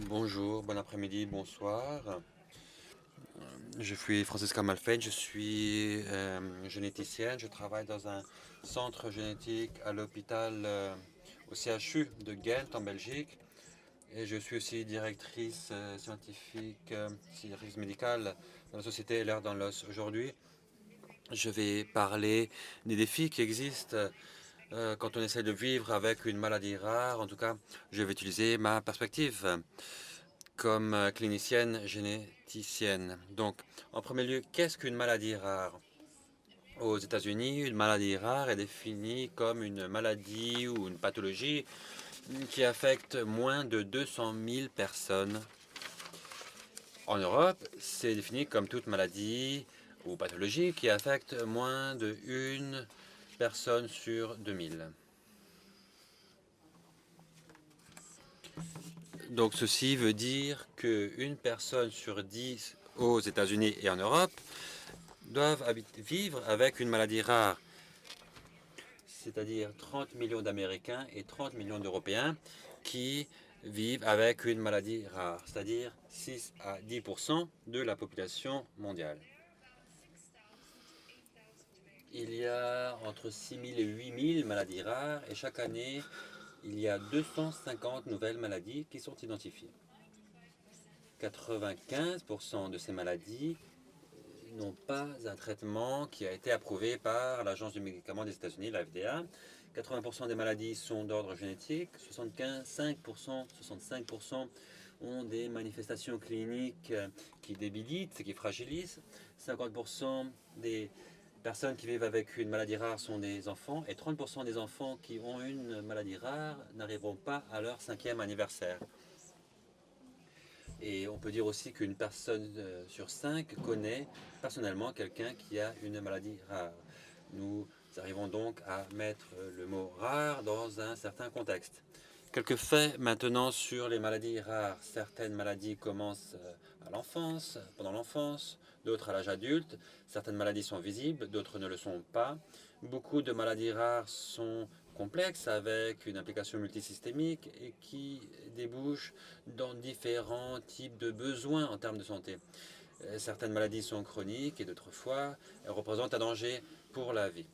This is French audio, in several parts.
Bonjour, bon après-midi, bonsoir. Je suis Francisca Malfait, je suis généticienne. Je travaille dans un centre génétique à l'hôpital au CHU de Ghent en Belgique. Et je suis aussi directrice scientifique, directrice médicale dans la société L'air dans l'os. Aujourd'hui, je vais parler des défis qui existent quand on essaie de vivre avec une maladie rare. En tout cas, je vais utiliser ma perspective comme clinicienne généticienne. Donc, en premier lieu, qu'est-ce qu'une maladie rare? Aux États-Unis, une maladie rare est définie comme une maladie ou une pathologie qui affecte moins de 200 000 personnes. En Europe, c'est défini comme toute maladie ou pathologie qui affecte moins de une personne sur 2000. Donc ceci veut dire qu'une personne sur 10 aux États-Unis et en Europe doivent vivre avec une maladie rare, c'est-à-dire 30 millions d'Américains et 30 millions d'Européens qui vivent avec une maladie rare, c'est-à-dire 6 à 10% de la population mondiale. Il y a entre 6 000 et 8 000 maladies rares et chaque année, il y a 250 nouvelles maladies qui sont identifiées. 95% de ces maladies n'ont pas un traitement qui a été approuvé par l'Agence du médicament des États-Unis, la FDA. 80% des maladies sont d'ordre génétique, 65% ont des manifestations cliniques qui débilitent, qui fragilisent. 50% des personnes qui vivent avec une maladie rare sont des enfants et 30% des enfants qui ont une maladie rare n'arriveront pas à leur 5e anniversaire. Et on peut dire aussi qu'une personne sur 5 connaît personnellement quelqu'un qui a une maladie rare. Nous arrivons donc à mettre le mot rare dans un certain contexte. Quelques faits maintenant sur les maladies rares. Certaines maladies commencent à l'enfance, pendant l'enfance, d'autres à l'âge adulte. Certaines maladies sont visibles, d'autres ne le sont pas. Beaucoup de maladies rares sont complexes avec une implication multisystémique et qui débouchent dans différents types de besoins en termes de santé. Certaines maladies sont chroniques et d'autres fois, elles représentent un danger pour la vie.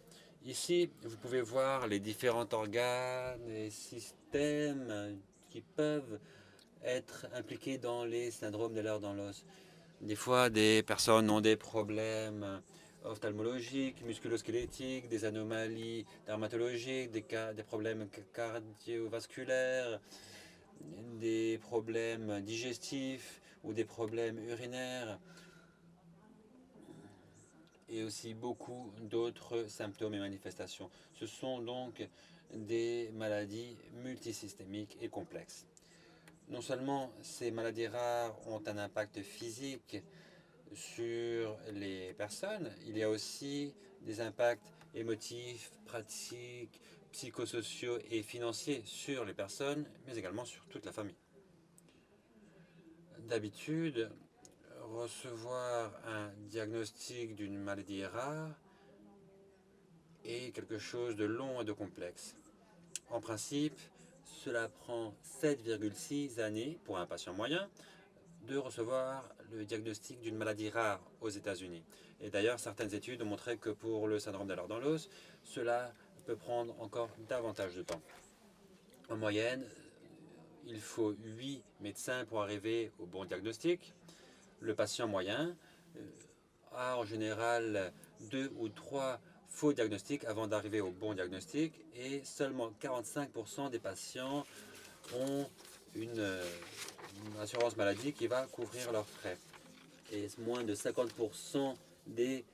Ici, vous pouvez voir les différents organes et systèmes qui peuvent être impliqués dans les syndromes de l'air dans l'os. Des fois, des personnes ont des problèmes ophtalmologiques, musculosquelettiques, des anomalies dermatologiques, des problèmes cardiovasculaires, des problèmes digestifs ou des problèmes urinaires et aussi beaucoup d'autres symptômes et manifestations. Ce sont donc des maladies multisystémiques et complexes. Non seulement ces maladies rares ont un impact physique sur les personnes, il y a aussi des impacts émotifs, pratiques, psychosociaux et financiers sur les personnes, mais également sur toute la famille. D'habitude, recevoir un diagnostic d'une maladie rare est quelque chose de long et de complexe. En principe, cela prend 7,6 années pour un patient moyen de recevoir le diagnostic d'une maladie rare aux États-Unis. Et d'ailleurs, certaines études ont montré que pour le syndrome d'Ehlers dans l'os, cela peut prendre encore davantage de temps. En moyenne, il faut 8 médecins pour arriver au bon diagnostic. Le patient moyen a en général 2 ou 3 faux diagnostics avant d'arriver au bon diagnostic et seulement 45% des patients ont une assurance maladie qui va couvrir leurs frais. Et moins de 50% des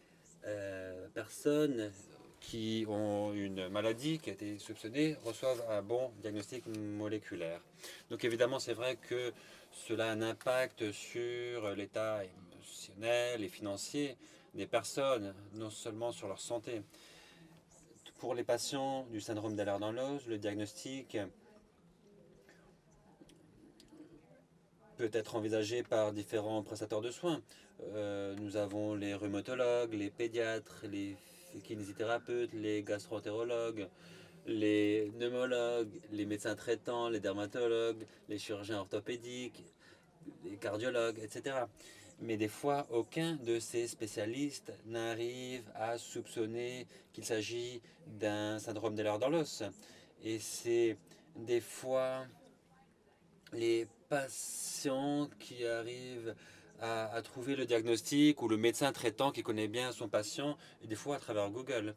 personnes qui ont une maladie qui a été soupçonnée reçoivent un bon diagnostic moléculaire. Donc évidemment, c'est vrai que cela a un impact sur l'état émotionnel et financier des personnes, non seulement sur leur santé. Pour les patients du syndrome d'Ehlers dans l'os, le diagnostic peut être envisagé par différents prestataires de soins. Nous avons les rhumatologues, les pédiatres, les kinésithérapeutes, les gastroentérologues, les pneumologues, les médecins traitants, les dermatologues, les chirurgiens orthopédiques, les cardiologues, etc. Mais des fois, aucun de ces spécialistes n'arrive à soupçonner qu'il s'agit d'un syndrome d'Ehlers-Danlos. Et c'est des fois les patients qui arrivent à trouver le diagnostic ou le médecin traitant qui connaît bien son patient, et des fois à travers Google.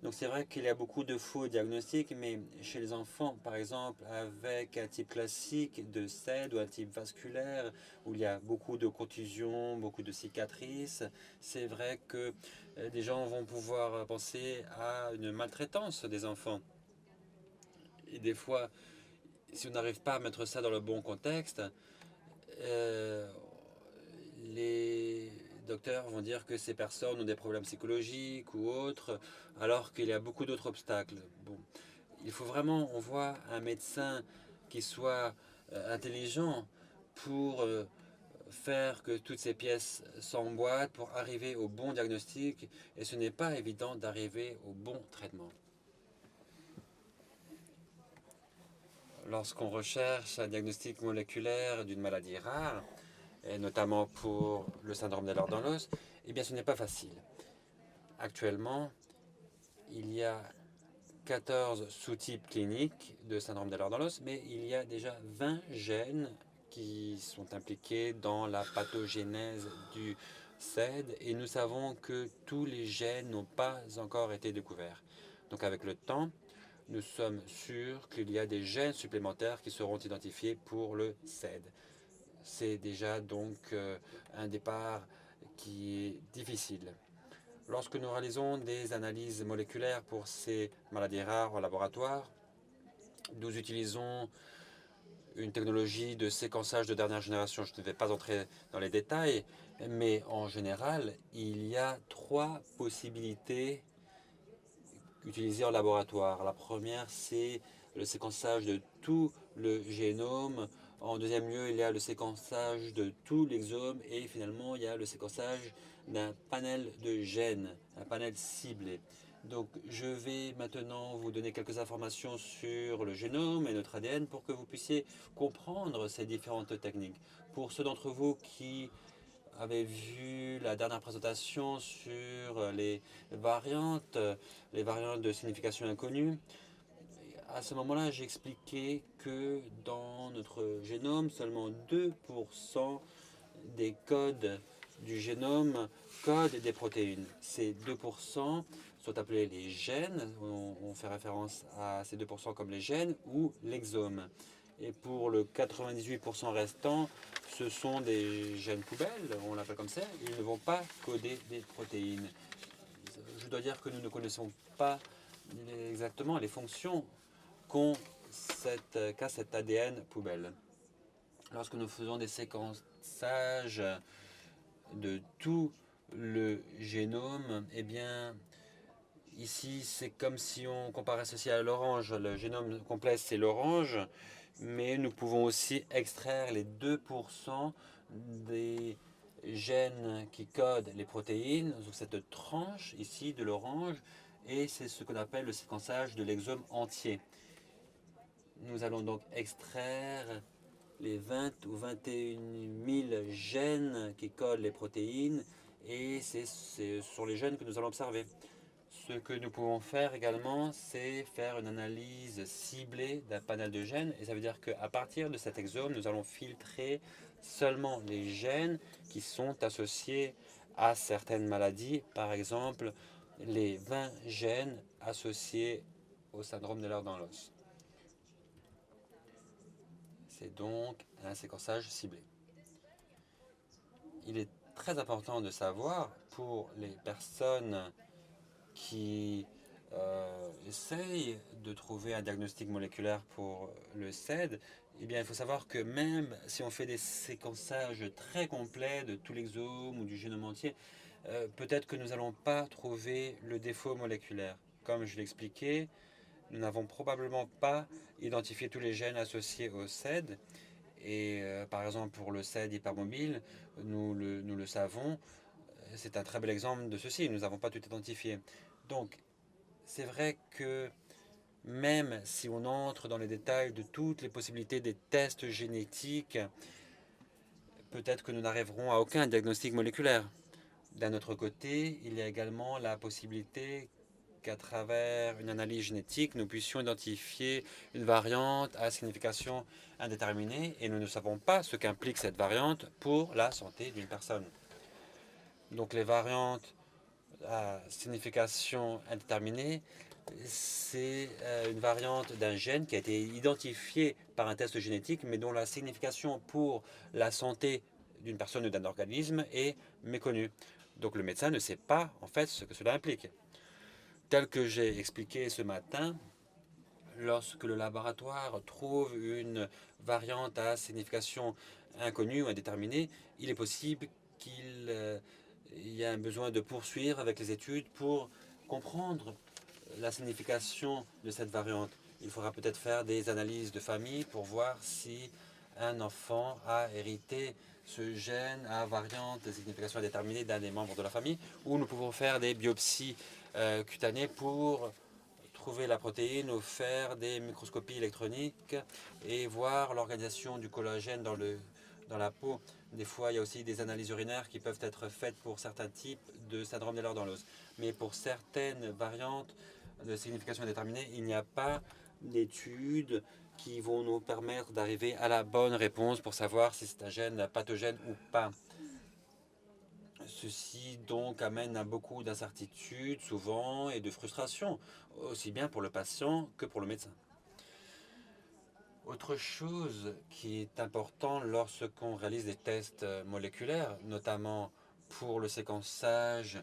Donc c'est vrai qu'il y a beaucoup de faux diagnostics, mais chez les enfants, par exemple, avec un type classique de SED ou un type vasculaire, où il y a beaucoup de contusions, beaucoup de cicatrices, c'est vrai que des gens vont pouvoir penser à une maltraitance des enfants. Et des fois, si on n'arrive pas à mettre ça dans le bon contexte, euh, les docteurs vont dire que ces personnes ont des problèmes psychologiques ou autres, alors qu'il y a beaucoup d'autres obstacles. Bon, il faut vraiment, on voit, un médecin qui soit intelligent pour faire que toutes ces pièces s'emboîtent pour arriver au bon diagnostic, et ce n'est pas évident d'arriver au bon traitement. Lorsqu'on recherche un diagnostic moléculaire d'une maladie rare, et notamment pour le syndrome d'Ehlers-Danlos, eh bien ce n'est pas facile. Actuellement, il y a 14 sous-types cliniques de syndrome d'Ehlers-Danlos, mais il y a déjà 20 gènes qui sont impliqués dans la pathogénèse du SED, et nous savons que tous les gènes n'ont pas encore été découverts. Donc avec le temps, nous sommes sûrs qu'il y a des gènes supplémentaires qui seront identifiés pour le SED. C'est déjà donc un départ qui est difficile. Lorsque nous réalisons des analyses moléculaires pour ces maladies rares au laboratoire, nous utilisons une technologie de séquençage de dernière génération. Je ne vais pas entrer dans les détails, mais en général, il y a 3 possibilités utilisées en laboratoire. La première, c'est le séquençage de tout le génome. En deuxième lieu, il y a le séquençage de tout l'exome. Et finalement, il y a le séquençage d'un panel de gènes, un panel ciblé. Donc, je vais maintenant vous donner quelques informations sur le génome et notre ADN pour que vous puissiez comprendre ces différentes techniques. Pour ceux d'entre vous qui avaient vu la dernière présentation sur les variantes de signification inconnue, à ce moment-là, j'ai expliqué que dans notre génome, seulement 2% des codes du génome codent des protéines. Ces 2% sont appelés les gènes, on fait référence à ces 2% comme les gènes, ou l'exome. Et pour le 98% restant, ce sont des gènes poubelles, on l'appelle comme ça, ils ne vont pas coder des protéines. Je dois dire que nous ne connaissons pas exactement les fonctions qu'a cet ADN poubelle. Lorsque nous faisons des séquençages de tout le génome, eh bien, ici, c'est comme si on comparait ceci à l'orange. Le génome complet, c'est l'orange, mais nous pouvons aussi extraire les 2% des gènes qui codent les protéines, donc cette tranche ici de l'orange, et c'est ce qu'on appelle le séquençage de l'exome entier. Nous allons donc extraire les 20 ou 21 000 gènes qui codent les protéines, et c'est sur les gènes que nous allons observer. Ce que nous pouvons faire également, c'est faire une analyse ciblée d'un panel de gènes, et ça veut dire qu'à partir de cet exome, nous allons filtrer seulement les gènes qui sont associés à certaines maladies, par exemple les 20 gènes associés au syndrome d'Ehlers-Danlos. C'est donc un séquençage ciblé. Il est très important de savoir pour les personnes qui essayent de trouver un diagnostic moléculaire pour le SED, eh bien, il faut savoir que même si on fait des séquençages très complets de tout l'exome ou du génome entier, peut-être que nous n'allons pas trouver le défaut moléculaire. Comme je l'ai expliqué, nous n'avons probablement pas identifié tous les gènes associés au SED. Et par exemple, pour le SED hypermobile, nous le savons, c'est un très bel exemple de ceci. Nous n'avons pas tout identifié. Donc, c'est vrai que même si on entre dans les détails de toutes les possibilités des tests génétiques, peut-être que nous n'arriverons à aucun diagnostic moléculaire. D'un autre côté, il y a également la possibilité qu'à travers une analyse génétique, nous puissions identifier une variante à signification indéterminée et nous ne savons pas ce qu'implique cette variante pour la santé d'une personne. Donc les variantes à signification indéterminée, c'est une variante d'un gène qui a été identifié par un test génétique, mais dont la signification pour la santé d'une personne ou d'un organisme est méconnue. Donc le médecin ne sait pas en fait ce que cela implique. Tel que j'ai expliqué ce matin, lorsque le laboratoire trouve une variante à signification inconnue ou indéterminée, il est possible qu'il y ait un besoin de poursuivre avec les études pour comprendre la signification de cette variante. Il faudra peut-être faire des analyses de famille pour voir si un enfant a hérité ce gène à variante de signification indéterminée d'un des membres de la famille, ou nous pouvons faire des biopsies cutanées pour trouver la protéine ou faire des microscopies électroniques et voir l'organisation du collagène dans la peau. Des fois, il y a aussi des analyses urinaires qui peuvent être faites pour certains types de syndrome d'Ehlers dans l'os. Mais pour certaines variantes de signification indéterminée, il n'y a pas d'études qui vont nous permettre d'arriver à la bonne réponse pour savoir si c'est un gène pathogène ou pas. Ceci donc amène à beaucoup d'incertitudes souvent et de frustration, aussi bien pour le patient que pour le médecin. Autre chose qui est important lorsqu'on réalise des tests moléculaire, notamment pour le séquençage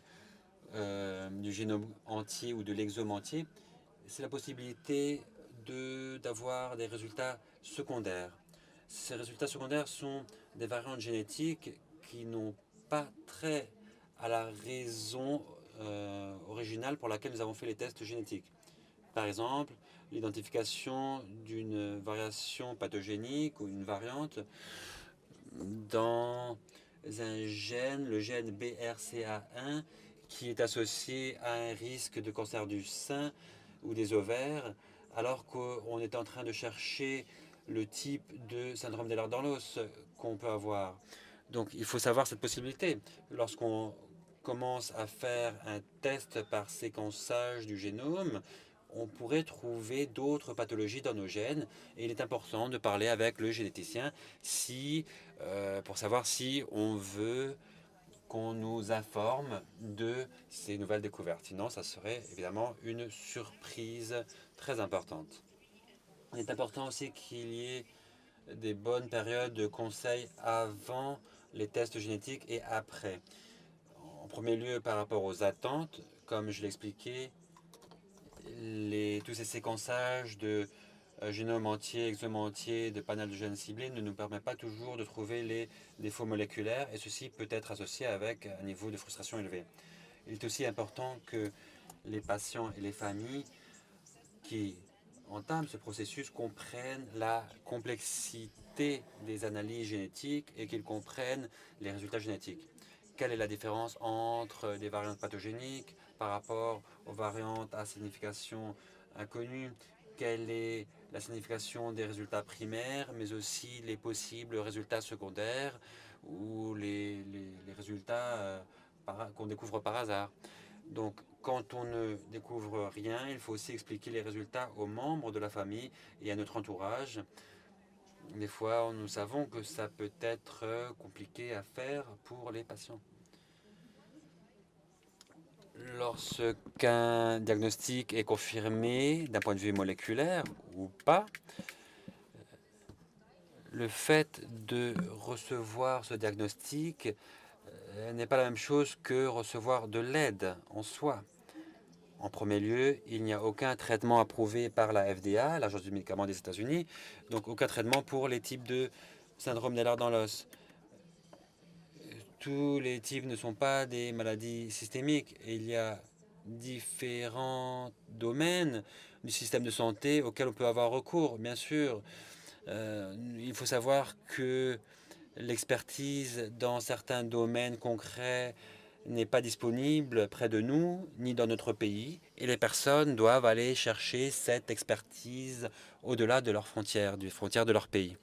du génome entier ou de l'exome entier, c'est la possibilité d'avoir des résultats secondaires. Ces résultats secondaires sont des variantes génétiques qui n'ont pas trait à la raison originale pour laquelle nous avons fait les tests génétiques. Par exemple, l'identification d'une variation pathogénique ou une variante dans un gène, le gène BRCA1, qui est associé à un risque de cancer du sein ou des ovaires, alors qu'on est en train de chercher le type de syndrome d'Ehlers dans l'os qu'on peut avoir. Donc il faut savoir cette possibilité. Lorsqu'on commence à faire un test par séquençage du génome, on pourrait trouver d'autres pathologies dans nos gènes et il est important de parler avec le généticien pour savoir si on veut qu'on nous informe de ces nouvelles découvertes. Sinon, ça serait évidemment une surprise très importante. Il est important aussi qu'il y ait des bonnes périodes de conseils avant les tests génétiques et après. En premier lieu, par rapport aux attentes, comme je l'expliquais, tous ces séquençages de génome entier, exome entier, de panel de gènes ciblés ne nous permet pas toujours de trouver les défauts moléculaires et ceci peut être associé avec un niveau de frustration élevé. Il est aussi important que les patients et les familles qui entament ce processus comprennent la complexité des analyses génétiques et qu'ils comprennent les résultats génétiques. Quelle est la différence entre les variantes pathogéniques par rapport aux variantes à signification inconnue? Quelle est la signification des résultats primaires, mais aussi les possibles résultats secondaires ou les résultats qu'on découvre par hasard? Donc, quand on ne découvre rien, il faut aussi expliquer les résultats aux membres de la famille et à notre entourage. Des fois, nous savons que ça peut être compliqué à faire pour les patients. Lorsqu'un diagnostic est confirmé d'un point de vue moléculaire ou pas, le fait de recevoir ce diagnostic n'est pas la même chose que recevoir de l'aide en soi. En premier lieu, il n'y a aucun traitement approuvé par la FDA, l'Agence du médicament des États-Unis, donc aucun traitement pour les types de syndrome d'Ehlers dans l'os. Tous les types ne sont pas des maladies systémiques. Et il y a différents domaines du système de santé auxquels on peut avoir recours. Bien sûr, il faut savoir que l'expertise dans certains domaines concrets n'est pas disponible près de nous, ni dans notre pays, et les personnes doivent aller chercher cette expertise au-delà de leurs frontières, des frontières de leur pays.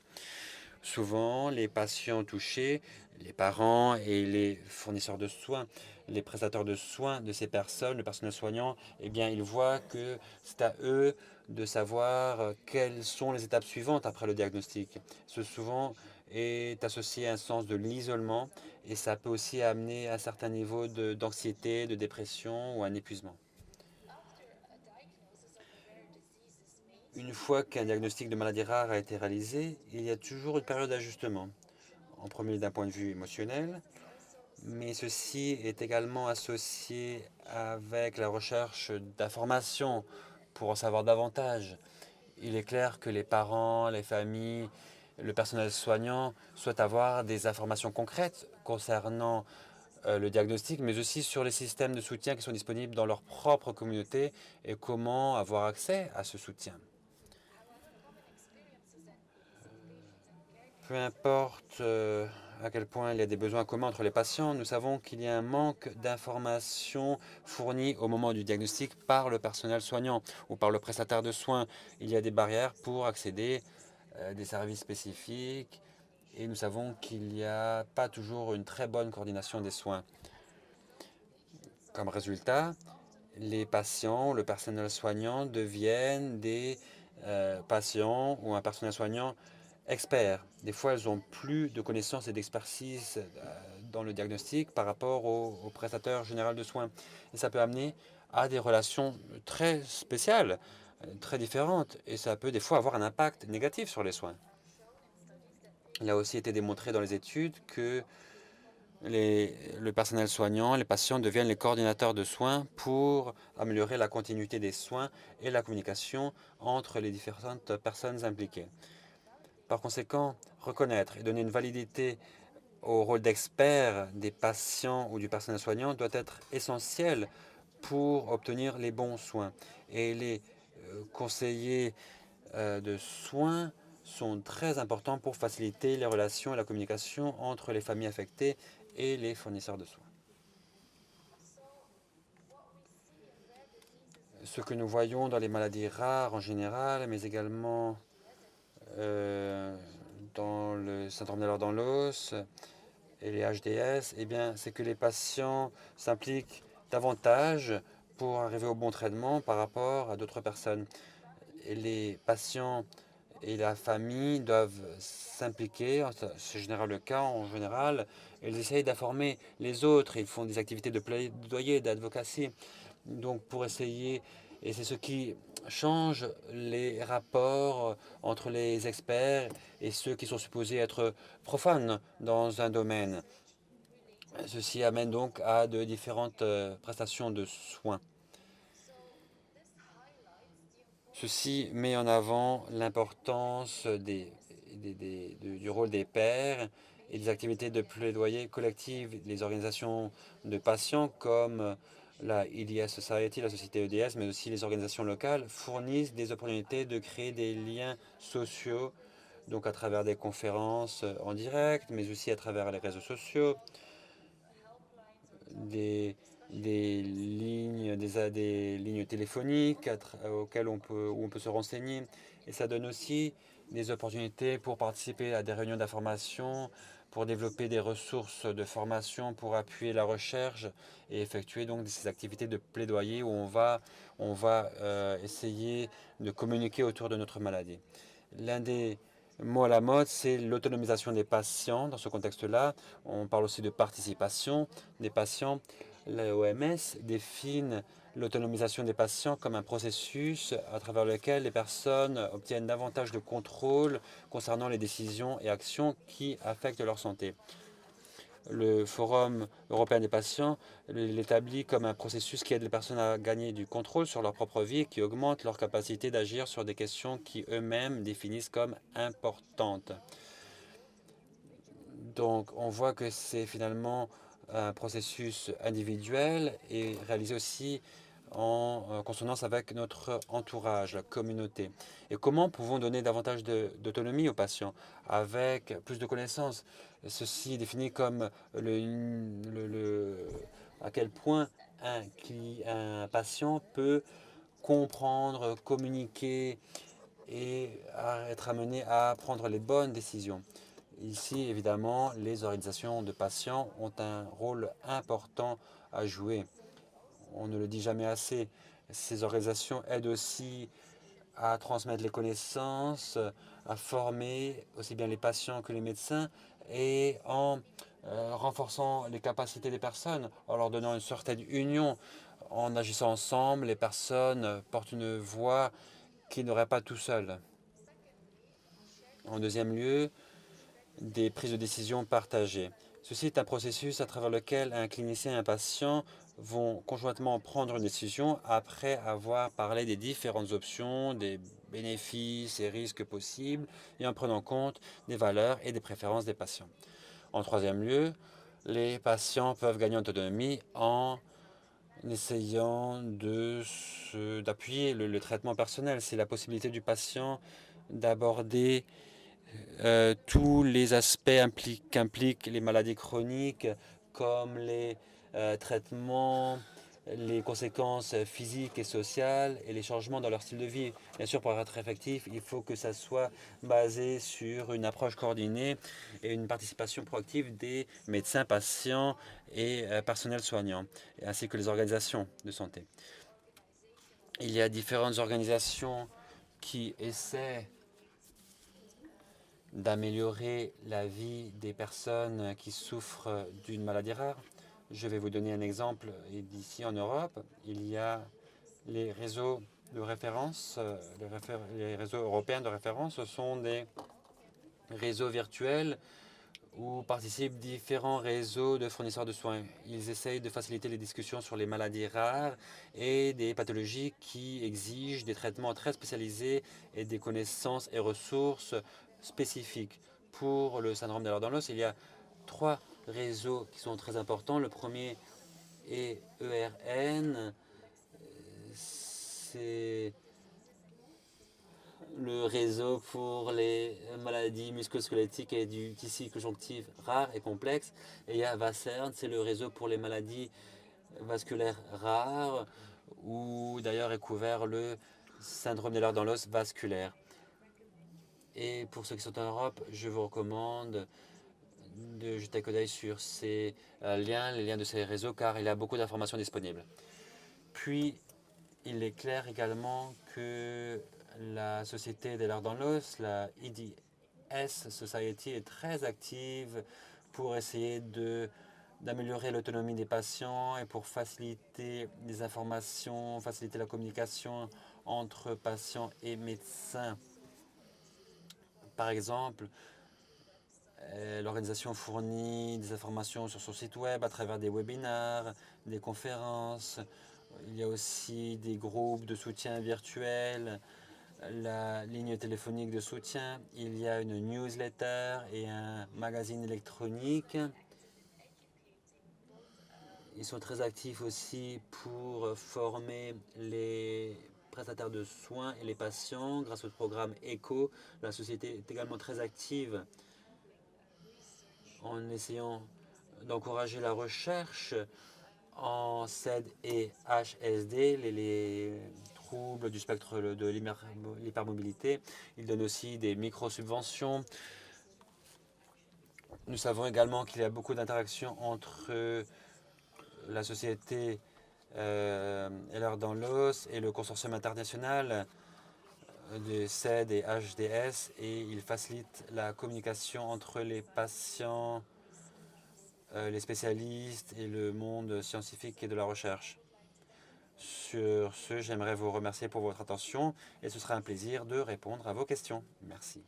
Souvent, les patients touchés, les parents et les fournisseurs de soins, les prestataires de soins de ces personnes, le personnel soignant, eh bien, ils voient que c'est à eux de savoir quelles sont les étapes suivantes après le diagnostic. Ce souvent est associé à un sens de l'isolement et ça peut aussi amener un certain niveau d'anxiété, de dépression ou un épuisement. Une fois qu'un diagnostic de maladie rare a été réalisé, il y a toujours une période d'ajustement. En premier d'un point de vue émotionnel, mais ceci est également associé avec la recherche d'informations pour en savoir davantage. Il est clair que les parents, les familles, le personnel soignant souhaitent avoir des informations concrètes concernant le diagnostic, mais aussi sur les systèmes de soutien qui sont disponibles dans leur propre communauté et comment avoir accès à ce soutien. Peu importe à quel point il y a des besoins communs entre les patients, nous savons qu'il y a un manque d'informations fournies au moment du diagnostic par le personnel soignant ou par le prestataire de soins. Il y a des barrières pour accéder à des services spécifiques et nous savons qu'il n'y a pas toujours une très bonne coordination des soins. Comme résultat, les patients, le personnel soignant deviennent des patients ou un personnel soignant experts. Des fois, elles ont plus de connaissances et d'expertise dans le diagnostic par rapport au prestataire général de soins. Et ça peut amener à des relations très spéciales, très différentes, et ça peut des fois avoir un impact négatif sur les soins. Il a aussi été démontré dans les études que le personnel soignant, les patients deviennent les coordinateurs de soins pour améliorer la continuité des soins et la communication entre les différentes personnes impliquées. Par conséquent, reconnaître et donner une validité au rôle d'expert des patients ou du personnel soignant doit être essentiel pour obtenir les bons soins. Et les conseillers de soins sont très importants pour faciliter les relations et la communication entre les familles affectées et les fournisseurs de soins. Ce que nous voyons dans les maladies rares en général, mais également dans le syndrome de l'or dans l'os et les HDS, eh bien, c'est que les patients s'impliquent davantage pour arriver au bon traitement par rapport à d'autres personnes. Et les patients et la famille doivent s'impliquer, c'est en général le cas en général, ils essayent d'informer les autres, ils font des activités de plaidoyer, d'advocacy, donc pour essayer, et c'est ce qui change les rapports entre les experts et ceux qui sont supposés être profanes dans un domaine. Ceci amène donc à de différentes prestations de soins. Ceci met en avant l'importance du rôle des pairs et des activités de plaidoyer collective. Les organisations de patients comme la EDS Society, la société EDS, mais aussi les organisations locales fournissent des opportunités de créer des liens sociaux, donc à travers des conférences en direct, mais aussi à travers les réseaux sociaux, des lignes téléphoniques auxquelles où on peut se renseigner. Et ça donne aussi des opportunités pour participer à des réunions d'information, pour développer des ressources de formation, pour appuyer la recherche et effectuer donc ces activités de plaidoyer où on va essayer de communiquer autour de notre maladie. L'un des mots à la mode, c'est l'autonomisation des patients. Dans ce contexte-là, on parle aussi de participation des patients. L'OMS définit l'autonomisation des patients comme un processus à travers lequel les personnes obtiennent davantage de contrôle concernant les décisions et actions qui affectent leur santé. Le Forum européen des patients l'établit comme un processus qui aide les personnes à gagner du contrôle sur leur propre vie et qui augmente leur capacité d'agir sur des questions qui eux-mêmes définissent comme importantes. Donc on voit que c'est finalement un processus individuel et réalisé aussi en consonance avec notre entourage, la communauté. Et comment pouvons donner davantage d'autonomie aux patients avec plus de connaissances? Ceci est défini comme à quel point un patient peut comprendre, communiquer et être amené à prendre les bonnes décisions. Ici, évidemment, les organisations de patients ont un rôle important à jouer. On ne le dit jamais assez. Ces organisations aident aussi à transmettre les connaissances, à former aussi bien les patients que les médecins et en renforçant les capacités des personnes, en leur donnant une certaine union. En agissant ensemble, les personnes portent une voix qu'ils n'auraient pas tout seuls. En deuxième lieu, des prises de décision partagées. Ceci est un processus à travers lequel un clinicien et un patient vont conjointement prendre une décision après avoir parlé des différentes options, des bénéfices et risques possibles et en prenant compte des valeurs et des préférences des patients. En troisième lieu, les patients peuvent gagner en autonomie en essayant d'appuyer le traitement personnel. C'est la possibilité du patient d'aborder tous les aspects qu'impliquent les maladies chroniques, comme les traitements, les conséquences physiques et sociales et les changements dans leur style de vie. Bien sûr, pour être effectif, il faut que ça soit basé sur une approche coordonnée et une participation proactive des médecins, patients et personnels soignants, ainsi que les organisations de santé. Il y a différentes organisations qui essaient d'améliorer la vie des personnes qui souffrent d'une maladie rare. Je vais vous donner un exemple. Ici en Europe, il y a les réseaux de référence, les réseaux européens de référence. Ce sont des réseaux virtuels où participent différents réseaux de fournisseurs de soins. Ils essayent de faciliter les discussions sur les maladies rares et des pathologies qui exigent des traitements très spécialisés et des connaissances et ressources spécifiques. Pour le syndrome d'Ehlers-Danlos, il y a 3 réseaux qui sont très importants. Le premier est ERN. C'est le réseau pour les maladies musculosquelettiques et du tissu conjonctif rares et complexes. Et il y a VASERN, c'est le réseau pour les maladies vasculaires rares, où d'ailleurs est couvert le syndrome d'Ehlers-Danlos vasculaire. Et pour ceux qui sont en Europe, je vous recommande de jeter un coup d'œil sur ces liens, les liens de ces réseaux, car il y a beaucoup d'informations disponibles. Puis, il est clair également que la société d'Ehlers-Danlos, la EDS Society, est très active pour essayer d'améliorer l'autonomie des patients et pour faciliter les informations, faciliter la communication entre patients et médecins. Par exemple, l'organisation fournit des informations sur son site web à travers des webinaires, des conférences. Il y a aussi des groupes de soutien virtuels, la ligne téléphonique de soutien. Il y a une newsletter et un magazine électronique. Ils sont très actifs aussi pour former les prestataires de soins et les patients grâce au programme ECHO. La société est également très active en essayant d'encourager la recherche en SED et HSD, les troubles du spectre de l'hypermobilité. Il donne aussi des micro-subventions. Nous savons également qu'il y a beaucoup d'interactions entre la société Ehlers-Danlos et le consortium international de SED et HDS, et il facilite la communication entre les patients, les spécialistes et le monde scientifique et de la recherche. Sur ce, j'aimerais vous remercier pour votre attention et ce sera un plaisir de répondre à vos questions. Merci.